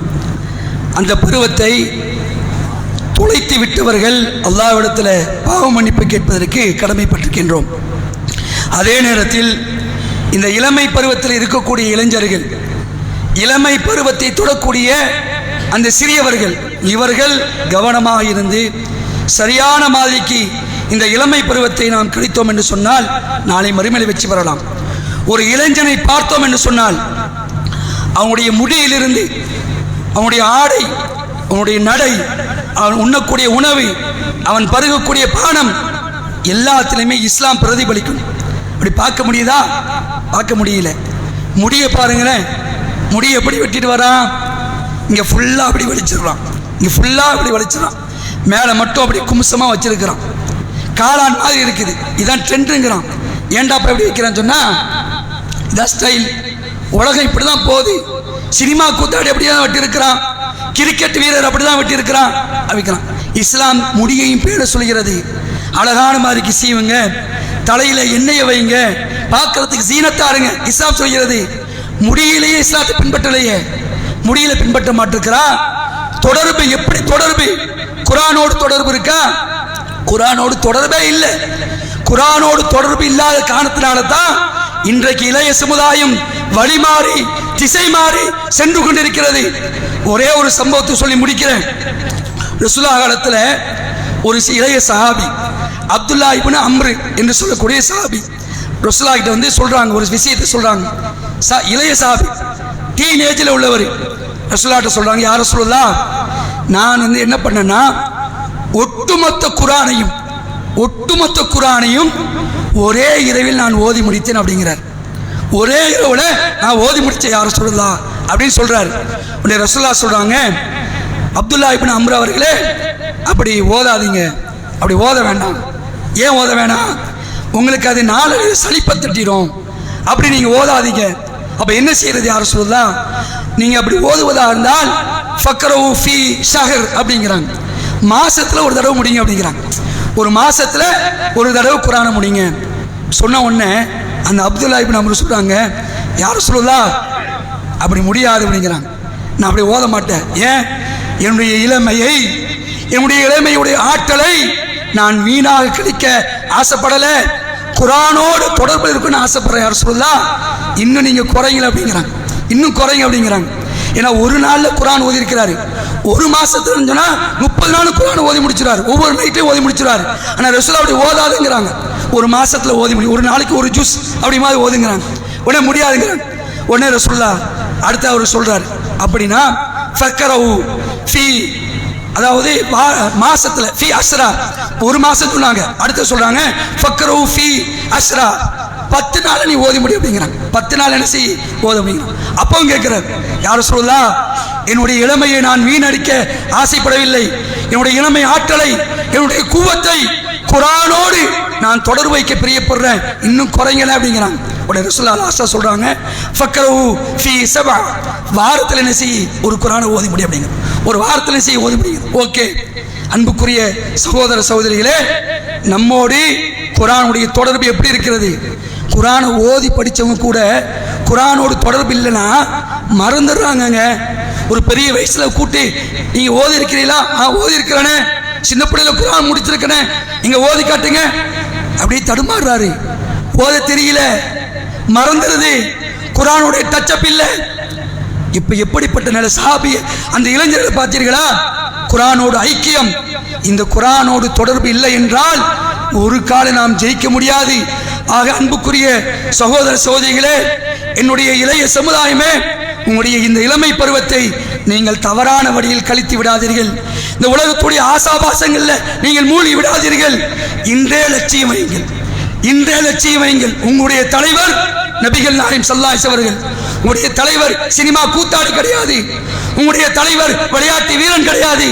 அந்த பருவத்தை தொலைத்து விட்டவர்கள் அல்லாஹ்விடத்தில் பாவ மன்னிப்பு கேட்பதற்கு கடமைப்பட்டிருக்கின்றோம். அதே நேரத்தில் இந்த இளமை பருவத்தில் இருக்கக்கூடிய இளைஞர்கள், இளமை பருவத்தை தொடக்கூடிய அந்த சிறியவர்கள், இவர்கள் கவனமாக இருந்து சரியான மாதிரிக்கு இந்த இளமை பருவத்தை நாம் கிடைத்தோம் என்று சொன்னால் நாளை மறுமையில் வெற்றி பெறலாம். ஒரு இளைஞனை பார்த்தோம் என்று சொன்னால் அவனுடைய முடியிலிருந்து, அவனுடைய ஆடை, அவனுடைய நடை, அவன் உண்ணக்கூடிய உணவு, அவன் பருகக்கூடிய பானம் எல்லாத்திலுமே இஸ்லாம் பிரதிபலிக்கும். அப்படி பார்க்க முடியுதா? பார்க்க முடியல. முடிய பாருங்களேன், முடிய எப்படி வெட்டிட்டு வரான்? இங்கே ஃபுல்லாக அப்படி வலிச்சிடறான், இங்கே ஃபுல்லாக அப்படி வலிச்சிடறான், மேலே மட்டும் அப்படி கும்சமாக வச்சிருக்கிறான், காளான் மாதிரி இருக்குது. இதான் ட்ரெண்டுங்கிறான். ஏண்டாப்பா எப்படி வைக்கிறான்னு சொன்னால் இதான் ஸ்டைல். உலகம் இப்படி தான் போகுது. சினிமா கூத்தாடி அப்படி தான் வெட்டியிருக்கிறான், கிரிக்கெட் வீரர் அப்படி தான் வெட்டியிருக்கிறான், வைக்கிறான். இஸ்லாம் முடியையும் பேட சொல்கிறது. அழகான மாதிரிக்கு சீவுங்க, தலையில் எண்ணெயை வைங்க, பார்க்கறதுக்கு சீனத்தாருங்க. இஸ்லாம் சொல்கிறது. முடியிலேயே இஸ்லாத்தை பின்பற்றலையே, முடியில பின்பற்ற மாட்டிருக்கிறா. தொடர்பு எப்படி தொடர்பு? குர்ஆனோடு தொடர்பு இருக்கா? குர்ஆனோடு தொடர்பே இல்லை. குர்ஆனோடு தொடர்பு இல்லாத காரணத்தினால தான் இன்றைக்கு இளைய சமுதாயம் வழிமாறி திசை மாறி சென்று கொண்டிருக்கிறது. ஒரே ஒரு சம்பவத்தை சொல்லி முடிக்கிறேன். ரசூலுல்லாஹ் காலத்தில் ஒரு இளைய சஹாபி அப்துல்லா இப்னு அம்ரு என்று சொல்லக்கூடிய சஹாபி ரசூலுல்லாஹ் கிட்ட வந்து சொல்றாங்க, ஒரு விஷயத்தை சொல்றாங்க. இளைய சஹாபி, டீனேஜில் உள்ளவர் ரசூலுல்லாஹ் கிட்ட சொல்றாங்க, யார் ரசூலுல்லாஹ், நான் வந்து என்ன பண்ணேன்னா ஒட்டுமொத்த குர்ஆனையும் ஒரே இரவில் நான் ஓதி முடித்தேன் அப்படிங்கிறார். ஒரே இரவுல நான் ஓதி முடிச்சேன் யார சொல்லலாம் அப்படின்னு சொல்றாரு. உடனே ரசூலுல்லாஹ் சொல்றாங்க, அப்துல்லா இப்னு அம்ர் அவர்களே, அப்படி ஓதாதீங்க, அப்படி ஓத வேண்டாம். ஏன் ஓத வேணாம்? உங்களுக்கு அது நாலு சலிப்பை தட்டிடும், அப்படி நீங்க ஓதாதீங்க. அப்ப என்ன செய்யறது யார சொல்லலாம்? நீங்க அப்படி ஓதுவதா இருந்தால் ஃபக்ரவு ஃபீ ஷஹர் அப்படிங்கிறாங்க, மாசத்துல ஒரு தடவை முடிங்க அப்படிங்கிறாங்க. ஒரு மாசத்துல ஒரு தடவை குர்ஆனை முடிங்க. சொன்ன உடனே அந்த அப்துல்லா இப்னு அம்ர் சொல்றாங்க, யார சொல்லலாம் அப்படி முடியாது அப்படிங்கிறாங்க. நான் அப்படி ஓத மாட்டேன். ஏன்? என்னுடைய இளமையுடைய ஆற்றலை நான் வீணாக கிடைக்க ஆசைப்படலை, குர்ஆனோடு தொடர்பு இருக்குன்னு ஆசைப்படுறேன். யார் சொல்லலாம் இன்னும் நீங்க குறைங்க அப்படிங்கிறாங்க, இன்னும் குறைங்க அப்படிங்கிறாங்க. ஏன்னா ஒரு நாள்ல குர்ஆன் ஓதி இருக்கிறாரு, ஒரு மாசத்துல சொன்னா 30 நாள் குர்ஆன் ஓதி முடிச்சிடாரு, ஒவ்வொரு நைட்டையும் ஓதி முடிச்சிடாரு. ஆனா ரசூலுல்லாஹ் அப்படி ஓதாதுங்கிறாங்க, ஒரு மாசத்துல ஓதி முடி, ஒரு நாளைக்கு ஒரு ஜூஸ் அப்படி மாதிரி ஓதுங்கிறாங்க. உடனே முடியாதுங்கிறாங்க. உடனே ரசூலுல்லாஹ் அடுத்து அவர் சொல்றாரு, அப்படின்னா ஃபக்ரவு ஃபீ, அதாவது மாசத்துல ஃபீ அஸ்ரா, ஒரு மாசம் சொன்னாங்க. அடுத்து சொல்றாங்க ஃபக்ரவு ஃபீ அஸ்ரா, 10 நாள் நீ ஓதி முடியும் அப்படிங்கிறாங்க. 10 நாள் என்ன செய்ய ஓத அப்படிங்கிறாங்க. அப்பவும் கேட்கிறார், யார சொல்லலாம் என்னுடைய இளமையை நான் வீணடிக்க ஆசைப்படவில்லை, என்னுடைய இளமை ஆற்றலை, என்னுடைய குவத்தை குர்ஆனோடு நான் தொடர்பு வைக்க பிரியப்படுறேன், இன்னும் குறைங்கல அப்படிங்கிறாங்க. உடனே ரசூலுல்லாஹ் லாஸ்டா சொல்றாங்க ஃபக்ரவு ஃபீ சபா, வாரத்தில் என்ன செய்ய ஒரு குர்ஆனை ஓதி முடியும் அப்படிங்க, ஒரு வாரத்தில் செய்ய ஓதி முடியும். ஓகே, அன்புக்குரிய சகோதர சகோதரிகளே, நம்மோடு குர்ஆனுடைய தொடர்பு எப்படி இருக்கிறது? குர்ஆனை ஓதி படித்தவங்க கூட குர்ஆனோடு தொடர்பு இல்லைன்னா மறந்துடுறாங்கங்க. ஒரு பெரிய வயசுல கூட்டி நீங்க ஓதி இருக்கிறீங்களா? ஓதி இருக்கிறானே, சின்ன பிள்ளையில குர்ஆன் முடிச்சிருக்கனே, நீங்க ஓதி காட்டுங்க, அப்படியே தடுமாறுறாரு, ஓத தெரியல, மறந்துடுது, குர்ஆனுடைய டச்சப் இல்லை. இப்ப எப்படிப்பட்ட நிலை சஹாபி அந்த இளைஞர்களை பார்த்தீர்களா? குர்ஆனோடு ஐக்கியம், இந்த குர்ஆனோடு தொடர்பு இல்லை என்றால் ஒரு காலம் நாம் ஜெயிக்க முடியாது. ஆக அன்புக்குரிய சகோதர சகோதரிகளே, என்னுடைய இளைய சமுதாயமே, உங்களுடைய இந்த இளமை பருவத்தை நீங்கள் தவறான வழியில் கழித்து விடாதீர்கள். இந்த உலகத்துடைய ஆசாபாசங்கள்ல நீங்கள் மூழ்கி விடாதீர்கள். இன்றே லட்சியம் வையுங்கள், இன்றே லட்சியம் வையுங்கள். உங்களுடைய தலைவர் நபிகள் நாயகம் ஸல்லல்லாஹு அலைஹி அவர்கள். உங்களுடைய தலைவர் சினிமா கூத்தாடி கிடையாது, உங்களுடைய தலைவர் விளையாட்டு வீரன் கிடையாது.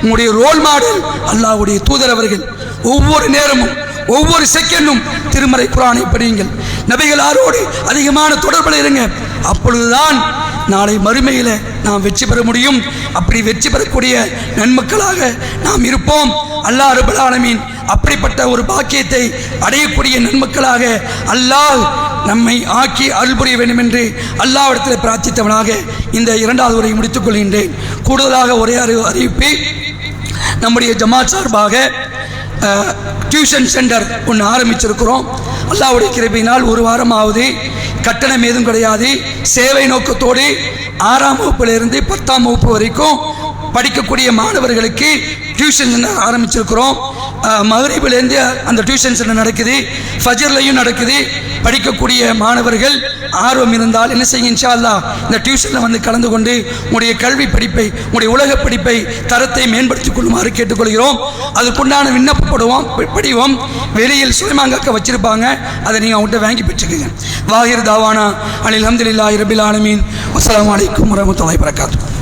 உங்களுடைய ரோல் மாடல் அல்லாஹ்வுடைய தூதர் அவர்கள். ஒவ்வொரு நேரமும் ஒவ்வொரு செகண்டும் திருமறை குர்ஆனை படியுங்கள், நபிகளாரோடு அதிகமான தொடர்பில் இருங்க. அப்பொழுதுதான் நாளை மறுமையில நாம் வெற்றி பெற முடியும். அப்படி வெற்றி பெறக்கூடிய நன்மக்களாக நாம் இருப்போம். அல்லாஹ் ரப்பல் ஆலமீன் அப்படிப்பட்ட ஒரு பாக்கியத்தை அடையக்கூடிய நன்மக்களாக அல்லாஹ் நம்மை ஆக்கி அருள் புரிய வேண்டும் என்று அல்லாஹ்விடத்தில் பிரார்த்தித்தவனாக இந்த 2வது உரையை முடித்துக் கொள்கின்றேன். கூடுதலாக ஒரே அறிவிப்பு, நம்முடைய ஜமாத் சார்பாக டியூஷன் சென்டர் ஒன்று ஆரம்பிச்சிருக்கிறோம். அல்லாஹ்வுடைய கிருபையினால் ஒரு வாரமாவது, கட்டணம் ஏதும் கிடையாது, சேவை நோக்கத்தோடு 6ஆம் வகுப்பிலிருந்து 10ஆம் வகுப்பு வரைக்கும் படிக்கக்கூடிய மாணவர்களுக்கு டியூஷன் சென்டர் ஆரம்பிச்சிருக்கிறோம். மகரிபிலேருந்து அந்த டியூஷன் சென்டர் நடக்குது, ஃபஜர்லையும் நடக்குது. படிக்கக்கூடிய மாணவர்கள் ஆர்வம் இருந்தால் என்ன செய்யுங்க, இன்ஷா அல்லாஹ் இந்த டியூஷனில் வந்து கலந்து கொண்டு உங்களுடைய கல்வி படிப்பை, உங்களுடைய உலக படிப்பை தரத்தை மேம்படுத்திக் கொள்ளுமாறு கேட்டுக்கொள்கிறோம். அதுக்குண்டான விண்ணப்பப்படுவோம் படிவோம் வெளியில் சுலைமாங்காக்க வச்சிருப்பாங்க, அதை நீங்கள் அவங்கள்ட்ட வாங்கி பெற்றுக்குங்க. வாஹிர் தாவானா அனில் அல்ஹம்துலில்லாஹி ரப்பில் ஆலமீன். அஸ்ஸலாமு அலைக்கும் வரஹ்மத்துல்லாஹி வபரகாத்துஹு.